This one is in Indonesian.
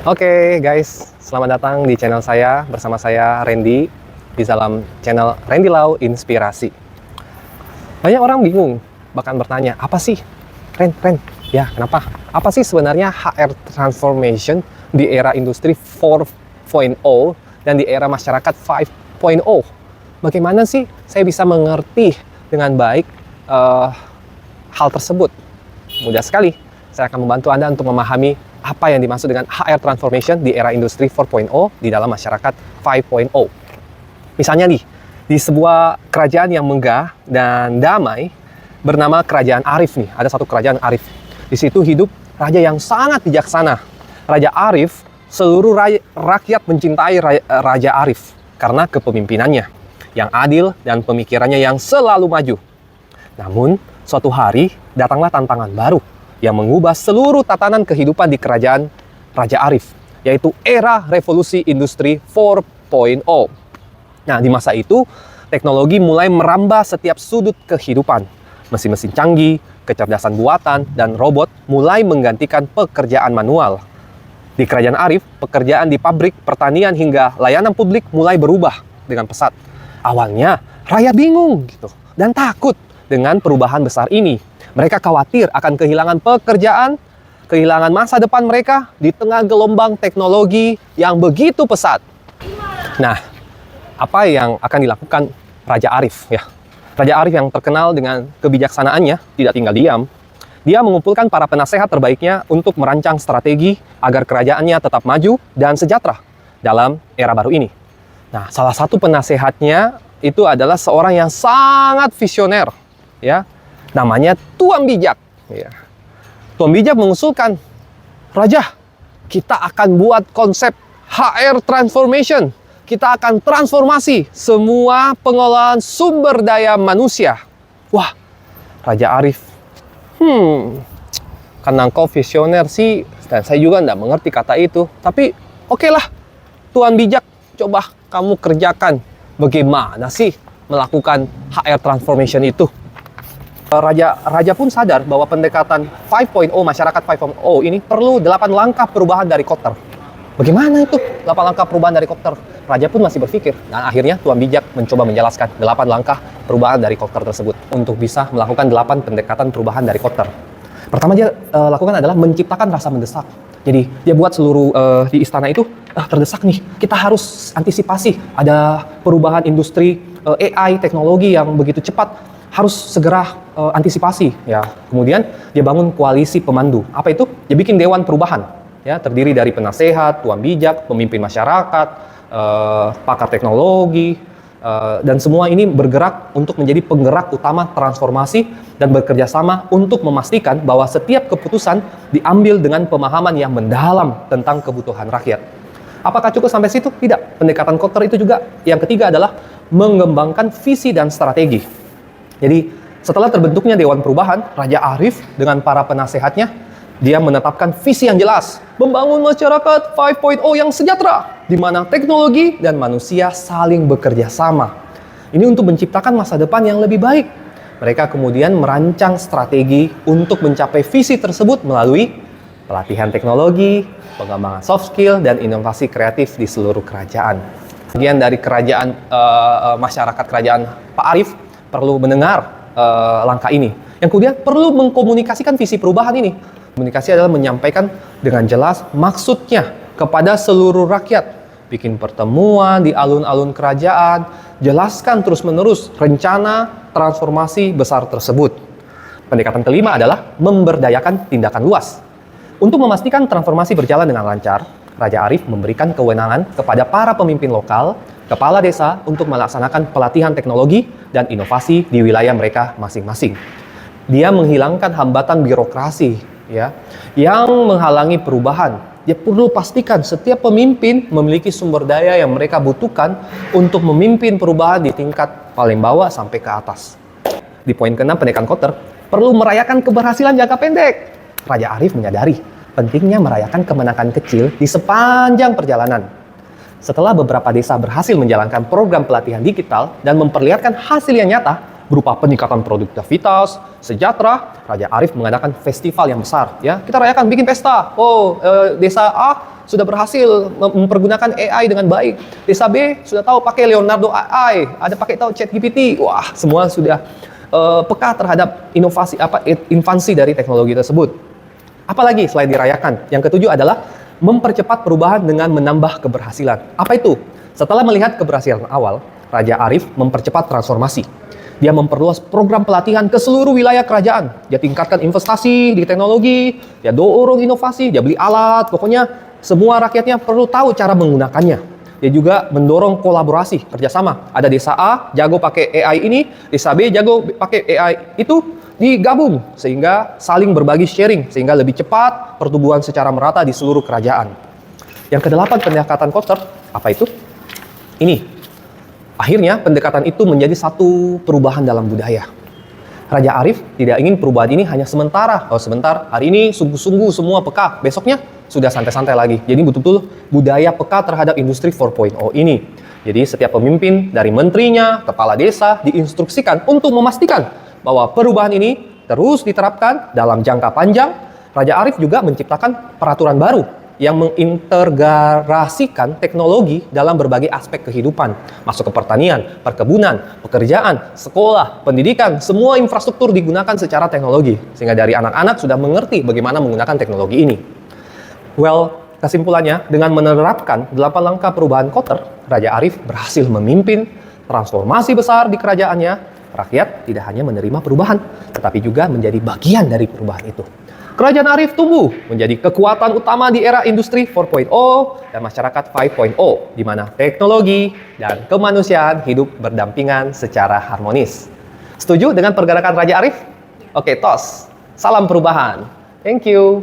Oke guys, selamat datang di channel saya. Bersama saya Randy di dalam channel Randy Lau Inspirasi. Banyak orang bingung, bahkan bertanya, apa sih Ren? Ya, kenapa? Apa sih sebenarnya HR transformation di era industri 4.0 dan di era masyarakat 5.0? Bagaimana sih saya bisa mengerti dengan baik hal tersebut? Mudah sekali, saya akan membantu Anda untuk memahami apa yang dimaksud dengan HR transformation di era industri 4.0 di dalam masyarakat 5.0. Misalnya nih, di sebuah kerajaan yang megah dan damai bernama Kerajaan Arif nih, ada satu kerajaan Arif. Di situ hidup raja yang sangat bijaksana. Raja Arif, seluruh rakyat mencintai Raja Arif karena kepemimpinannya yang adil dan pemikirannya yang selalu maju. Namun, suatu hari datanglah tantangan baru yang mengubah seluruh tatanan kehidupan di kerajaan Raja Arif, yaitu era revolusi industri 4.0. Nah, di masa itu, teknologi mulai merambah setiap sudut kehidupan. Mesin-mesin canggih, kecerdasan buatan, dan robot mulai menggantikan pekerjaan manual. Di kerajaan Arif, pekerjaan di pabrik, pertanian, hingga layanan publik mulai berubah dengan pesat. Awalnya, rakyat bingung dan takut dengan perubahan besar ini. Mereka khawatir akan kehilangan pekerjaan, kehilangan masa depan mereka di tengah gelombang teknologi yang begitu pesat. Nah, apa yang akan dilakukan Raja Arif ya? Raja Arif yang terkenal dengan kebijaksanaannya tidak tinggal diam. Dia mengumpulkan para penasehat terbaiknya untuk merancang strategi agar kerajaannya tetap maju dan sejahtera dalam era baru ini. Nah, salah satu penasehatnya itu adalah seorang yang sangat visioner, ya. Namanya Tuan Bijak. Ya. Tuan Bijak mengusulkan, Raja, kita akan buat konsep HR transformation. Kita akan transformasi semua pengelolaan sumber daya manusia. Wah, Raja Arif, karena engkau visioner sih, dan saya juga nggak mengerti kata itu. Tapi oke lah, Tuan Bijak, coba kamu kerjakan. Bagaimana sih melakukan HR transformation itu? Raja pun sadar bahwa pendekatan 5.0, masyarakat 5.0 ini perlu 8 langkah perubahan dari Kotter. Bagaimana itu 8 langkah perubahan dari Kotter? Raja pun masih berpikir, dan akhirnya Tuan Bijak mencoba menjelaskan 8 langkah perubahan dari Kotter tersebut untuk bisa melakukan 8 pendekatan perubahan dari Kotter. Pertama dia lakukan adalah menciptakan rasa mendesak. Jadi dia buat seluruh di istana itu terdesak nih, kita harus antisipasi ada perubahan industri AI, teknologi yang begitu cepat, harus segera antisipasi ya. Kemudian dia bangun koalisi pemandu. Apa itu? Dia bikin dewan perubahan ya, terdiri dari penasehat, Tuan Bijak, pemimpin masyarakat, pakar teknologi, dan semua ini bergerak untuk menjadi penggerak utama transformasi dan bekerja sama untuk memastikan bahwa setiap keputusan diambil dengan pemahaman yang mendalam tentang kebutuhan rakyat. Apakah cukup sampai situ? Tidak. Pendekatan Kotter itu juga yang ketiga adalah mengembangkan visi dan strategi. Jadi setelah terbentuknya Dewan Perubahan, Raja Arif dengan para penasehatnya, dia menetapkan visi yang jelas, membangun masyarakat 5.0 yang sejahtera, di mana teknologi dan manusia saling bekerja sama. Ini untuk menciptakan masa depan yang lebih baik. Mereka kemudian merancang strategi untuk mencapai visi tersebut melalui pelatihan teknologi, pengembangan soft skill, dan inovasi kreatif di seluruh kerajaan. Bagian dari kerajaan masyarakat kerajaan Pak Arif perlu mendengar langkah ini. Yang kemudian perlu mengkomunikasikan visi perubahan ini. Komunikasi adalah menyampaikan dengan jelas maksudnya kepada seluruh rakyat. Bikin pertemuan di alun-alun kerajaan, jelaskan terus-menerus rencana transformasi besar tersebut. Pendekatan kelima adalah memberdayakan tindakan luas. Untuk memastikan transformasi berjalan dengan lancar, Raja Arif memberikan kewenangan kepada para pemimpin lokal, kepala desa untuk melaksanakan pelatihan teknologi dan inovasi di wilayah mereka masing-masing. Dia menghilangkan hambatan birokrasi ya, yang menghalangi perubahan. Dia perlu pastikan setiap pemimpin memiliki sumber daya yang mereka butuhkan untuk memimpin perubahan di tingkat paling bawah sampai ke atas. Di poin ke-6, pendekatan Kotter perlu merayakan keberhasilan jangka pendek. Raja Arif menyadari pentingnya merayakan kemenangan kecil di sepanjang perjalanan. Setelah beberapa desa berhasil menjalankan program pelatihan digital dan memperlihatkan hasil yang nyata berupa peningkatan produktivitas, sejahtera, Raja Arif mengadakan festival yang besar. Ya, kita rayakan, bikin pesta. Oh, desa A sudah berhasil mempergunakan AI dengan baik. Desa B sudah tahu pakai Leonardo AI, ada pakai tahu ChatGPT. Wah, semua sudah peka terhadap invasi dari teknologi tersebut. Apalagi selain dirayakan. Yang ketujuh adalah mempercepat perubahan dengan menambah keberhasilan. Apa itu? Setelah melihat keberhasilan awal, Raja Arif mempercepat transformasi. Dia memperluas program pelatihan ke seluruh wilayah kerajaan. Dia tingkatkan investasi di teknologi, dia dorong inovasi, dia beli alat, pokoknya semua rakyatnya perlu tahu cara menggunakannya. Dia juga mendorong kolaborasi, kerjasama. Ada desa A, jago pakai AI ini, desa B, jago pakai AI itu, digabung sehingga saling berbagi sharing, sehingga lebih cepat pertumbuhan secara merata di seluruh kerajaan. Yang kedelapan, pendekatan Kotter, apa itu? Ini. Akhirnya pendekatan itu menjadi satu perubahan dalam budaya. Raja Arif tidak ingin perubahan ini hanya sementara. Oh sebentar, hari ini sungguh-sungguh semua peka, besoknya sudah santai-santai lagi. Jadi betul-betul budaya peka terhadap industri 4.0 ini. Jadi setiap pemimpin dari menterinya, kepala desa diinstruksikan untuk memastikan bahwa perubahan ini terus diterapkan dalam jangka panjang. Raja Arif juga menciptakan peraturan baru yang mengintegrasikan teknologi dalam berbagai aspek kehidupan, masuk ke pertanian, perkebunan, pekerjaan, sekolah, pendidikan, semua infrastruktur digunakan secara teknologi, sehingga dari anak-anak sudah mengerti bagaimana menggunakan teknologi ini. Well, kesimpulannya, dengan menerapkan 8 langkah perubahan Kotter, Raja Arif berhasil memimpin transformasi besar di kerajaannya. Rakyat tidak hanya menerima perubahan, tetapi juga menjadi bagian dari perubahan itu. Kerajaan Arif tumbuh menjadi kekuatan utama di era industri 4.0 dan masyarakat 5.0, di mana teknologi dan kemanusiaan hidup berdampingan secara harmonis. Setuju dengan pergerakan Raja Arif? Oke, tos. Salam perubahan. Thank you.